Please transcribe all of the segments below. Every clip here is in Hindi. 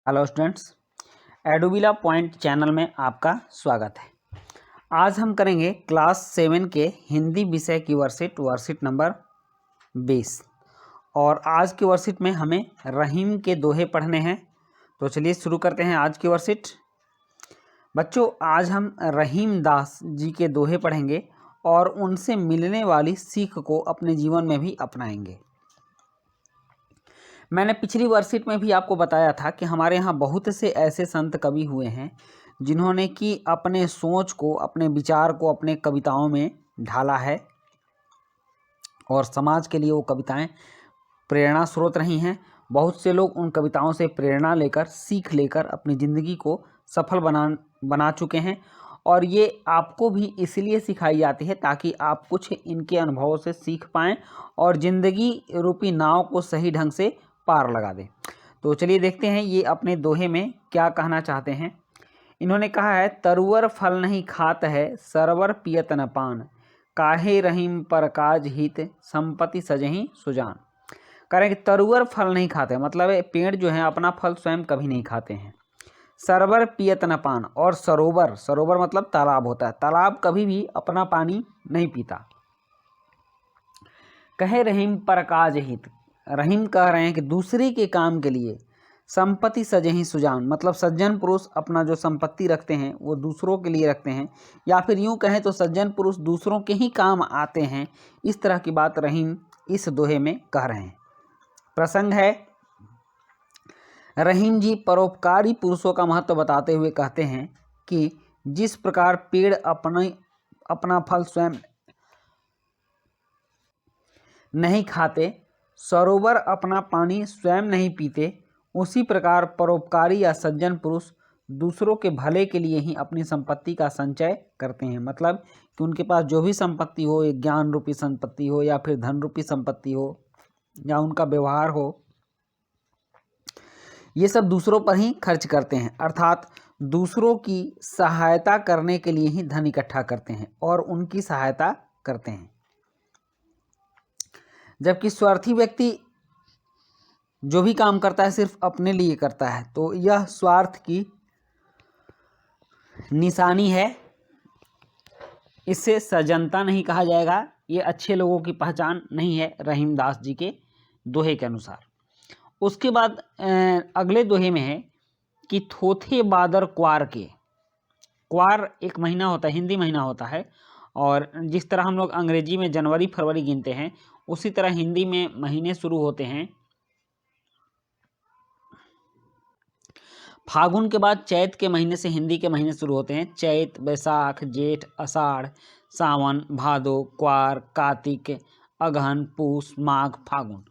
हेलो स्टूडेंट्स, एडुबिला पॉइंट चैनल में आपका स्वागत है। आज हम करेंगे क्लास 7 के हिंदी विषय की वर्कशीट नंबर 20 और आज की वर्कशीट में हमें रहीम के दोहे पढ़ने हैं। तो चलिए शुरू करते हैं आज की वर्कशीट। बच्चों, आज हम रहीम दास जी के दोहे पढ़ेंगे और उनसे मिलने वाली सीख को अपने जीवन में भी अपनाएंगे। मैंने पिछली वर्कशीट में भी आपको बताया था कि हमारे यहाँ बहुत से ऐसे संत कवि हुए हैं जिन्होंने कि अपने सोच को, अपने विचार को अपने कविताओं में ढाला है और समाज के लिए वो कविताएं प्रेरणा स्रोत रही हैं। बहुत से लोग उन कविताओं से प्रेरणा लेकर, सीख लेकर अपनी ज़िंदगी को सफल बना चुके हैं और ये आपको भी इसलिए सिखाई जाती है ताकि आप कुछ इनके अनुभवों से सीख पाएँ और ज़िंदगी रूपी नाव को सही ढंग से पार लगा दें। तो चलिए देखते हैं ये अपने दोहे में क्या कहना चाहते हैं। इन्होंने कहा है, तरुअर फल नहीं खात है, सरवर पियत न पान, काहे रहीम पर काज हित, संपत्ति सजही सुजान। कह रहे हैं कि तरुअर फल नहीं खाते, मतलब पेड़ जो है अपना फल स्वयं कभी नहीं खाते हैं। सरवर पियत न पान, और सरोवर मतलब तालाब होता है, तालाब कभी भी अपना पानी नहीं पीता। कहे रहीम पर काज हित, रहीम कह रहे हैं कि दूसरे के काम के लिए, संपत्ति सजही सुजान, मतलब सज्जन पुरुष अपना जो संपत्ति रखते हैं वो दूसरों के लिए रखते हैं, या फिर यूं कहें तो सज्जन पुरुष दूसरों के ही काम आते हैं। इस तरह की बात रहीम इस दोहे में कह रहे हैं। प्रसंग है, रहीम जी परोपकारी पुरुषों का महत्व बताते हुए कहते हैं कि जिस प्रकार पेड़ अपना फल स्वयं नहीं खाते, सरोवर अपना पानी स्वयं नहीं पीते, उसी प्रकार परोपकारी या सज्जन पुरुष दूसरों के भले के लिए ही अपनी संपत्ति का संचय करते हैं। मतलब कि उनके पास जो भी संपत्ति हो, एक ज्ञान रूपी संपत्ति हो या फिर धन रूपी संपत्ति हो या उनका व्यवहार हो, ये सब दूसरों पर ही खर्च करते हैं, अर्थात दूसरों की सहायता करने के लिए ही धन इकट्ठा करते हैं और उनकी सहायता करते हैं। जबकि स्वार्थी व्यक्ति जो भी काम करता है सिर्फ अपने लिए करता है, तो यह स्वार्थ की निशानी है, इससे सज्जनता नहीं कहा जाएगा, ये अच्छे लोगों की पहचान नहीं है रहीम दास जी के दोहे के अनुसार। उसके बाद अगले दोहे में है कि थोथे बादर क्वार के। क्वार एक महीना होता है, हिंदी महीना होता है, और जिस तरह हम लोग अंग्रेजी में जनवरी फरवरी गिनते हैं उसी तरह हिंदी में महीने शुरू होते हैं। फागुन के बाद चैत के महीने से हिंदी के महीने शुरू होते हैं। चैत, बैसाख, जेठ, आषाढ़, सावन, भादो, क्वार, कार्तिक, अगहन, पूस, माघ, फागुन।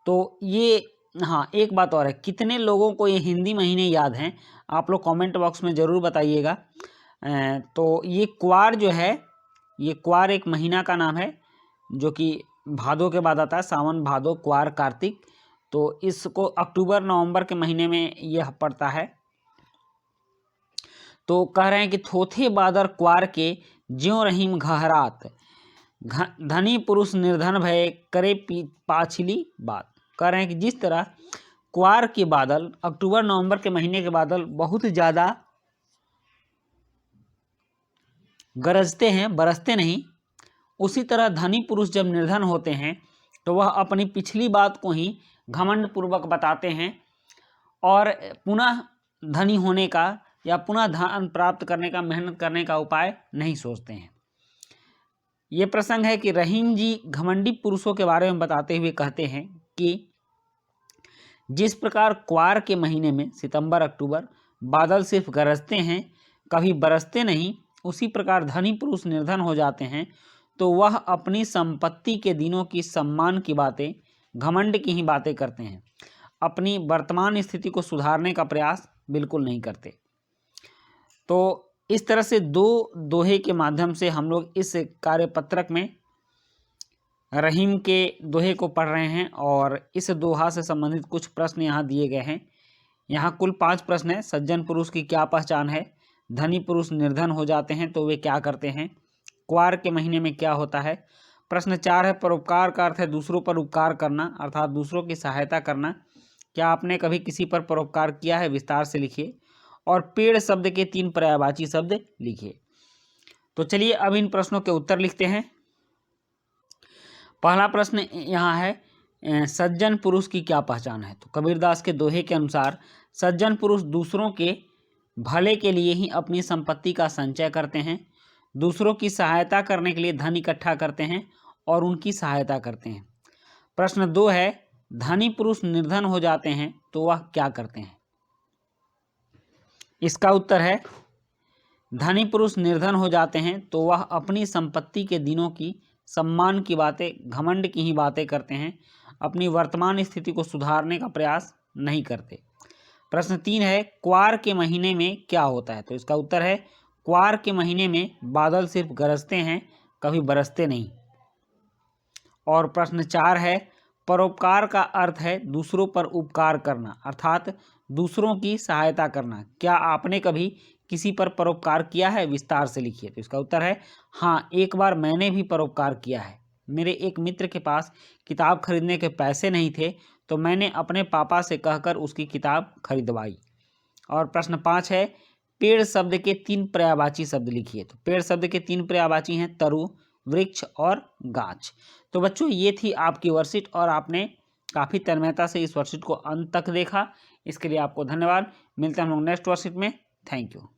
तो ये, हाँ एक बात और है, कितने लोगों को ये हिंदी महीने याद हैं आप लोग कमेंट बॉक्स में ज़रूर बताइएगा। तो ये क्वार जो है, ये क्वार एक महीना का नाम है जो कि भादो के बाद आता है, सावन, भादो, क्वार, कार्तिक। तो इसको अक्टूबर नवंबर के महीने में यह पड़ता है। तो कह रहे हैं कि थोथे बादर क्वार के, ज्यों रहीम घहरात, धनी पुरुष निर्धन भय, करे पाछली बात। कह रहे हैं कि जिस तरह क्वार के बादल, अक्टूबर नवंबर के महीने के बादल बहुत ज़्यादा गरजते हैं, बरसते नहीं, उसी तरह धनी पुरुष जब निर्धन होते हैं तो वह अपनी पिछली बात को ही घमंड पूर्वक बताते हैं और पुनः धनी होने का या पुनः धन प्राप्त करने का, मेहनत करने का उपाय नहीं सोचते हैं। ये प्रसंग है कि रहीम जी घमंडी पुरुषों के बारे में बताते हुए कहते हैं कि जिस प्रकार क्वार के महीने में, सितंबर अक्टूबर, बादल सिर्फ गरजते हैं, कभी बरसते नहीं, उसी प्रकार धनी पुरुष निर्धन हो जाते हैं तो वह अपनी संपत्ति के दिनों की सम्मान की बातें, घमंड की ही बातें करते हैं, अपनी वर्तमान स्थिति को सुधारने का प्रयास बिल्कुल नहीं करते। तो इस तरह से दो दोहे के माध्यम से हम लोग इस कार्यपत्रक में रहीम के दोहे को पढ़ रहे हैं और इस दोहा से संबंधित कुछ प्रश्न यहाँ दिए गए हैं। यहाँ कुल 5 प्रश्न है। सज्जन पुरुष की क्या पहचान है, धनी पुरुष निर्धन हो जाते हैं तो वे क्या करते हैं, क्वार के महीने में क्या होता है। प्रश्न 4 है, परोपकार का अर्थ है दूसरों पर उपकार करना, अर्थात दूसरों की सहायता करना। क्या आपने कभी किसी पर परोपकार किया है, विस्तार से लिखिए। और पेड़ शब्द के 3 पर्यायवाची शब्द लिखिए। तो चलिए अब इन प्रश्नों के उत्तर लिखते हैं। पहला प्रश्न यहाँ है, सज्जन पुरुष की क्या पहचान है। तो कबीरदास के दोहे के अनुसार सज्जन पुरुष दूसरों के भले के लिए ही अपनी संपत्ति का संचय करते हैं, दूसरों की सहायता करने के लिए धन इकट्ठा करते हैं और उनकी सहायता करते हैं। प्रश्न 2 है, धनी पुरुष निर्धन हो जाते हैं तो वह क्या करते हैं। इसका उत्तर है, धनी पुरुष निर्धन हो जाते हैं तो वह अपनी संपत्ति के दिनों की, सम्मान की बातें, घमंड की ही बातें करते हैं, अपनी वर्तमान स्थिति को सुधारने का प्रयास नहीं करते। प्रश्न 3 है, क्वार के महीने में क्या होता है। तो इसका उत्तर है, क्वार के महीने में बादल सिर्फ गरजते हैं, कभी बरसते नहीं। और प्रश्न 4 है, परोपकार का अर्थ है दूसरों पर उपकार करना, अर्थात दूसरों की सहायता करना। क्या आपने कभी किसी पर परोपकार किया है, विस्तार से लिखिए। तो इसका उत्तर है, हाँ, एक बार मैंने भी परोपकार किया है। मेरे एक मित्र के पास किताब खरीदने के पैसे नहीं थे तो मैंने अपने पापा से कहकर उसकी किताब खरीदवाई। और प्रश्न 5 है, पेड़ शब्द के 3 पर्यायवाची शब्द लिखिए। तो पेड़ शब्द के 3 पर्यायवाची हैं तरु, वृक्ष और गाछ। तो बच्चों, ये थी आपकी वर्कशीट और आपने काफ़ी तन्मयता से इस वर्कशीट को अंत तक देखा। इसके लिए आपको धन्यवाद। मिलते हैं हम लोग नेक्स्ट वर्कशीट में। Thank you.